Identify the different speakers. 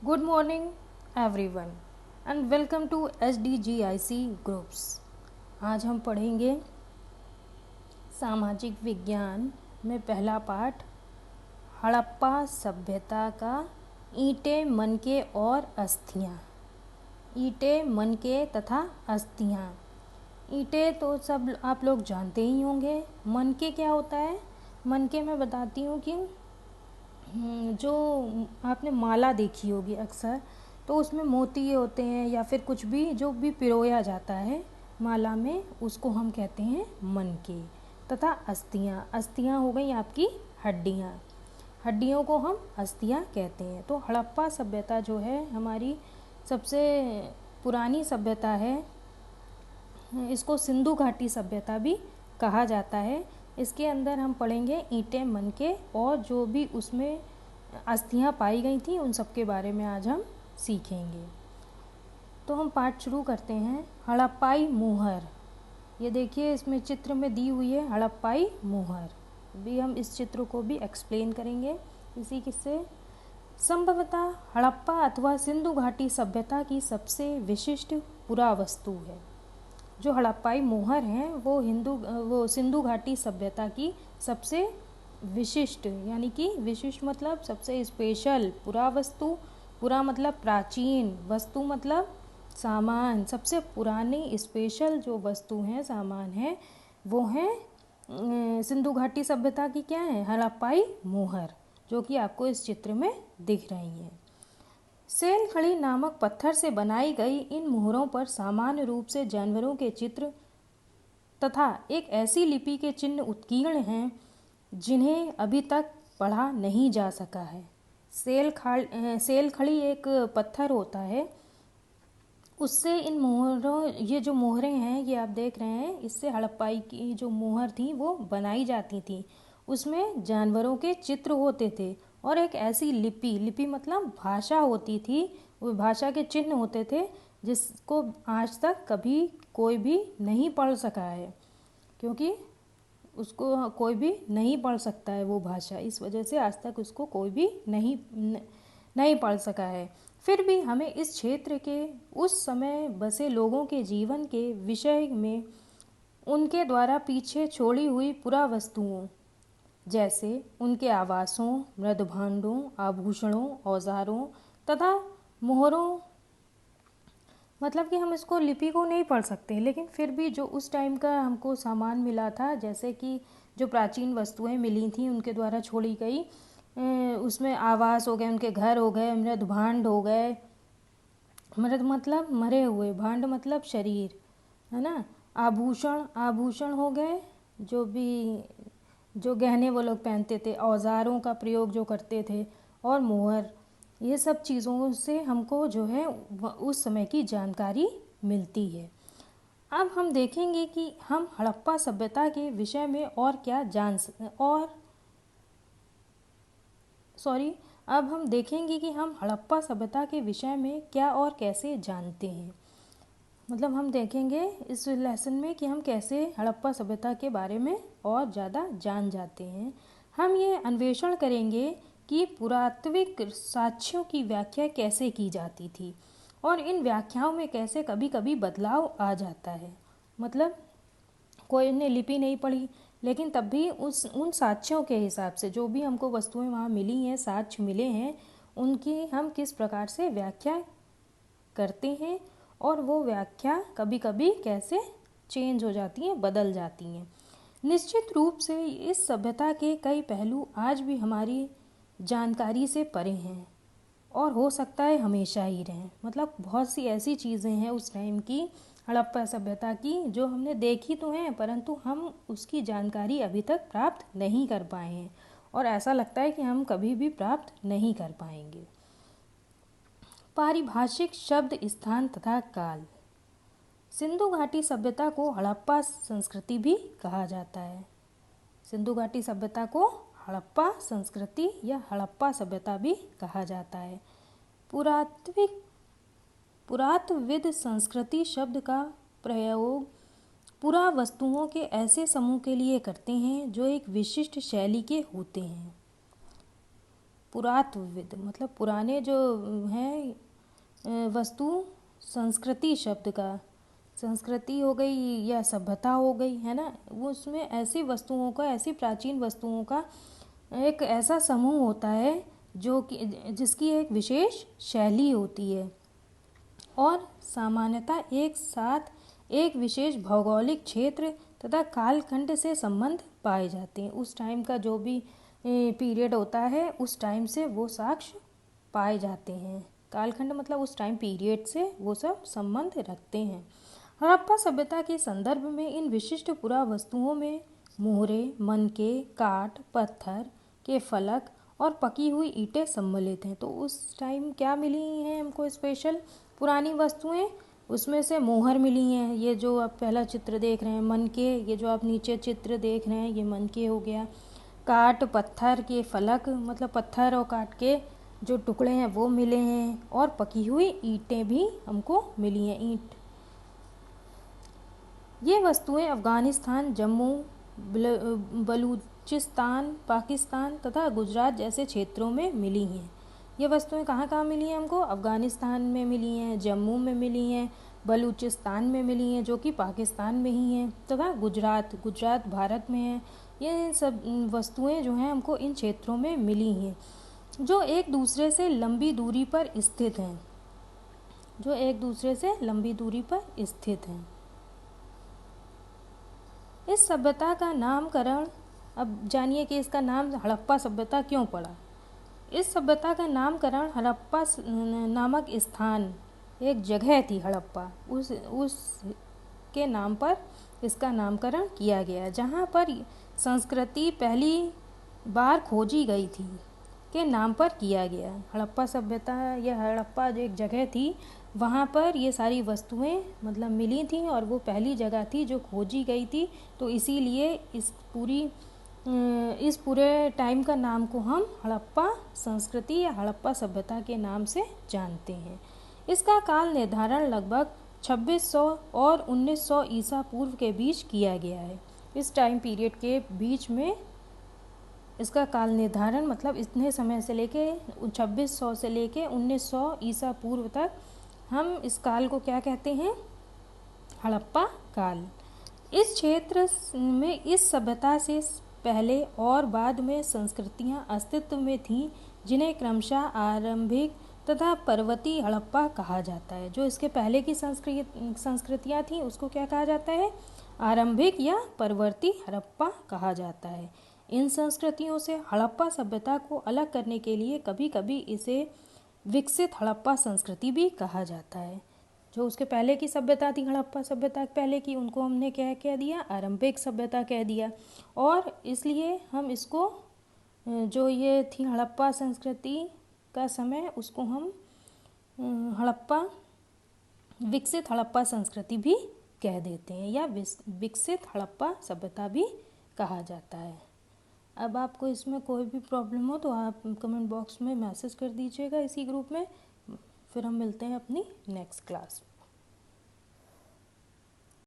Speaker 1: Good morning everyone and welcome to SDGIC groups. आज हम पढ़ेंगे सामाजिक विज्ञान में पहला पाठ हड़प्पा सभ्यता का ईंटें मनके और अस्थियाँ। ईंटें मनके तथा अस्थियाँ। ईंटें तो सब आप लोग जानते ही होंगे। मनके क्या होता है? मनके मैं बताती हूँ कि जो आपने माला देखी होगी अक्सर, तो उसमें मोती होते हैं या फिर कुछ भी जो भी पिरोया जाता है माला में, उसको हम कहते हैं मनके। तथा अस्थियाँ, अस्थियाँ हो गई आपकी हड्डियाँ, हड्डियों को हम अस्थियाँ कहते हैं। तो हड़प्पा सभ्यता जो है हमारी सबसे पुरानी सभ्यता है। इसको सिंधु घाटी सभ्यता भी कहा जाता है। इसके अंदर हम पढ़ेंगे ईंटें मनके और जो भी उसमें अस्थियाँ पाई गई थी उन सब के बारे में आज हम सीखेंगे। तो हम पाठ शुरू करते हैं। हड़प्पाई मुहर। ये देखिए इसमें चित्र में दी हुई है हड़प्पाई मुहर। भी हम इस चित्र को भी एक्सप्लेन करेंगे इसी किससे। संभवतः हड़प्पा अथवा सिंधु घाटी सभ्यता की सबसे विशिष्ट पुरावस्तु है। जो हड़प्पाई मुहर हैं वो सिंधु घाटी सभ्यता की सबसे विशिष्ट, यानी कि विशिष्ट मतलब सबसे स्पेशल, पुरावस्तु, पुरा मतलब प्राचीन, वस्तु मतलब सामान, सबसे पुरानी स्पेशल जो वस्तु हैं, सामान है, वो हैं सिंधु घाटी सभ्यता की क्या है? हड़प्पाई मुहर, जो कि आपको इस चित्र में दिख रही है। सेल खड़ी नामक पत्थर से बनाई गई इन मुहरों पर सामान्य रूप से जानवरों के चित्र तथा एक ऐसी लिपि के चिन्ह उत्कीर्ण हैं जिन्हें अभी तक पढ़ा नहीं जा सका है। सेल खड़ी एक पत्थर होता है, उससे इन मोहरों, ये जो मोहरें हैं ये आप देख रहे हैं, इससे हड़प्पाई की जो मोहर थी वो बनाई जाती थी। उसमें जानवरों के चित्र होते थे और एक ऐसी लिपि मतलब भाषा होती थी, वो भाषा के चिन्ह होते थे जिसको आज तक कभी कोई भी नहीं पढ़ सका है, क्योंकि उसको कोई भी नहीं पढ़ सकता है वो भाषा, इस वजह से आज तक उसको कोई भी नहीं पढ़ सका है। फिर भी हमें इस क्षेत्र के उस समय बसे लोगों के जीवन के विषय में उनके द्वारा पीछे छोड़ी हुई पुरावस्तुओं, जैसे उनके आवासों, मृदभांडों, आभूषणों, औजारों तथा मोहरों, मतलब कि हम इसको लिपि को नहीं पढ़ सकते, लेकिन फिर भी जो उस टाइम का हमको सामान मिला था, जैसे कि जो प्राचीन वस्तुएं मिली थी उनके द्वारा छोड़ी गई, उसमें आवास हो गए, उनके घर हो गए, मृद भांड हो गए, मृद मतलब मरे हुए, भांड मतलब शरीर, है ना। आभूषण हो गए, जो गहने वो लोग पहनते थे, औजारों का प्रयोग जो करते थे, और मोहर, ये सब चीज़ों से हमको जो है उस समय की जानकारी मिलती है। अब हम देखेंगे कि हम हड़प्पा सभ्यता के विषय में और क्या अब हम देखेंगे कि हम हड़प्पा सभ्यता के विषय में क्या और कैसे जानते हैं। मतलब हम देखेंगे इस लेसन में कि हम कैसे हड़प्पा सभ्यता के बारे में और ज़्यादा जान जाते हैं। हम ये अन्वेषण करेंगे कि पुरातात्विक साक्ष्यों की व्याख्या कैसे की जाती थी और इन व्याख्याओं में कैसे कभी कभी बदलाव आ जाता है। मतलब कोई ने लिपि नहीं पढ़ी, लेकिन तब भी उन साक्ष्यों के हिसाब से जो भी हमको वस्तुएं वहाँ मिली हैं, साक्ष्य मिले हैं, उनकी हम किस प्रकार से व्याख्या करते हैं और वो व्याख्या कभी कभी कैसे चेंज हो जाती हैं, बदल जाती हैं। निश्चित रूप से इस सभ्यता के कई पहलू आज भी हमारी जानकारी से परे हैं और हो सकता है हमेशा ही रहें। मतलब बहुत सी ऐसी चीज़ें हैं उस टाइम की, हड़प्पा सभ्यता की, जो हमने देखी तो हैं परंतु हम उसकी जानकारी अभी तक प्राप्त नहीं कर पाए हैं और ऐसा लगता है कि हम कभी भी प्राप्त नहीं कर पाएंगे। पारिभाषिक शब्द, स्थान तथा काल। सिंधु घाटी सभ्यता को हड़प्पा संस्कृति भी कहा जाता है। सिंधु घाटी सभ्यता को हड़प्पा संस्कृति या हड़प्पा सभ्यता भी कहा जाता है। पुरातत्वविद संस्कृति शब्द का प्रयोग पुरावस्तुओं के ऐसे समूह के लिए करते हैं जो एक विशिष्ट शैली के होते हैं। पुरातत्वविद मतलब पुराने जो हैं वस्तु, संस्कृति शब्द का संस्कृति हो गई या सभ्यता हो गई, है ना, वो उसमें ऐसी वस्तुओं का, ऐसी प्राचीन वस्तुओं का एक ऐसा समूह होता है जो कि जिसकी एक विशेष शैली होती है और सामान्यतः एक साथ एक विशेष भौगोलिक क्षेत्र तथा कालखंड से संबंध पाए जाते हैं। उस टाइम का जो भी पीरियड होता है उस टाइम से वो साक्ष्य पाए जाते हैं। कालखंड मतलब उस टाइम पीरियड से वो सब संबंध रखते हैं। हड़प्पा सभ्यता के संदर्भ में इन विशिष्ट पुरावस्तुओं में मोहरे, मनके, काठ, पत्थर के फलक और पकी हुई ईंटें सम्मिलित हैं। तो उस टाइम क्या मिली हैं हमको स्पेशल पुरानी वस्तुएं? उसमें से मोहर मिली हैं, ये जो आप पहला चित्र देख रहे हैं, मनके, ये जो आप नीचे चित्र देख रहे हैं ये मनके हो गया। काठ, पत्थर के फलक मतलब पत्थर और काठ के जो टुकड़े हैं वो मिले हैं और पकी हुई ईंटें भी हमको मिली हैं, ईंट। ये वस्तुएं अफ़गानिस्तान, जम्मू, बलूचिस्तान, पाकिस्तान तथा गुजरात जैसे क्षेत्रों में मिली हैं। ये वस्तुएं कहाँ कहाँ मिली हैं हमको? अफ़गानिस्तान में मिली हैं, जम्मू में मिली हैं, बलूचिस्तान में मिली हैं जो कि पाकिस्तान में ही हैं, तथा गुजरात भारत में है। ये सब वस्तुएं जो हैं हमको इन क्षेत्रों में मिली हैं जो एक दूसरे से लंबी दूरी पर स्थित हैं, जो एक दूसरे से लंबी दूरी पर स्थित हैं। इस सभ्यता का नामकरण, अब जानिए कि इसका नाम हड़प्पा सभ्यता क्यों पड़ा। इस सभ्यता का नामकरण हड़प्पा नामक स्थान, एक जगह थी हड़प्पा, उस के नाम पर इसका नामकरण किया गया, जहाँ पर संस्कृति पहली बार खोजी गई थी के नाम पर किया गया। हड़प्पा सभ्यता या हड़प्पा जो एक जगह थी वहाँ पर ये सारी वस्तुएं मतलब मिली थी और वो पहली जगह थी जो खोजी गई थी, तो इसीलिए इस पूरे टाइम का नाम को हम हड़प्पा संस्कृति या हड़प्पा सभ्यता के नाम से जानते हैं। इसका काल निर्धारण लगभग 2600 और 1900 ईसा पूर्व के बीच किया गया है। इस टाइम पीरियड के बीच में इसका काल निर्धारण मतलब इतने समय से लेके 2600 से लेके 1900 ईसा पूर्व तक हम इस काल को क्या कहते हैं? हड़प्पा काल। इस क्षेत्र में इस सभ्यता से पहले और बाद में संस्कृतियां अस्तित्व में थीं जिन्हें क्रमशः आरंभिक तथा पर्वतीय हड़प्पा कहा जाता है। जो इसके पहले की संस्कृतियां थीं उसको क्या कहा जाता है? आरंभिक या पर्वतीय हड़प्पा कहा जाता है। इन संस्कृतियों से हड़प्पा सभ्यता को अलग करने के लिए कभी कभी इसे विकसित हड़प्पा संस्कृति भी कहा जाता है। जो उसके पहले की सभ्यता थी हड़प्पा सभ्यता पहले की, उनको हमने क्या कह दिया? आरंभिक सभ्यता कह दिया। और इसलिए हम इसको जो ये थी हड़प्पा संस्कृति का समय उसको हम विकसित हड़प्पा संस्कृति भी कह देते हैं या विकसित हड़प्पा सभ्यता भी कहा जाता है। अब आपको इसमें कोई भी प्रॉब्लम हो तो आप कमेंट बॉक्स में मैसेज कर दीजिएगा इसी ग्रुप में। फिर हम मिलते हैं अपनी नेक्स्ट क्लास में।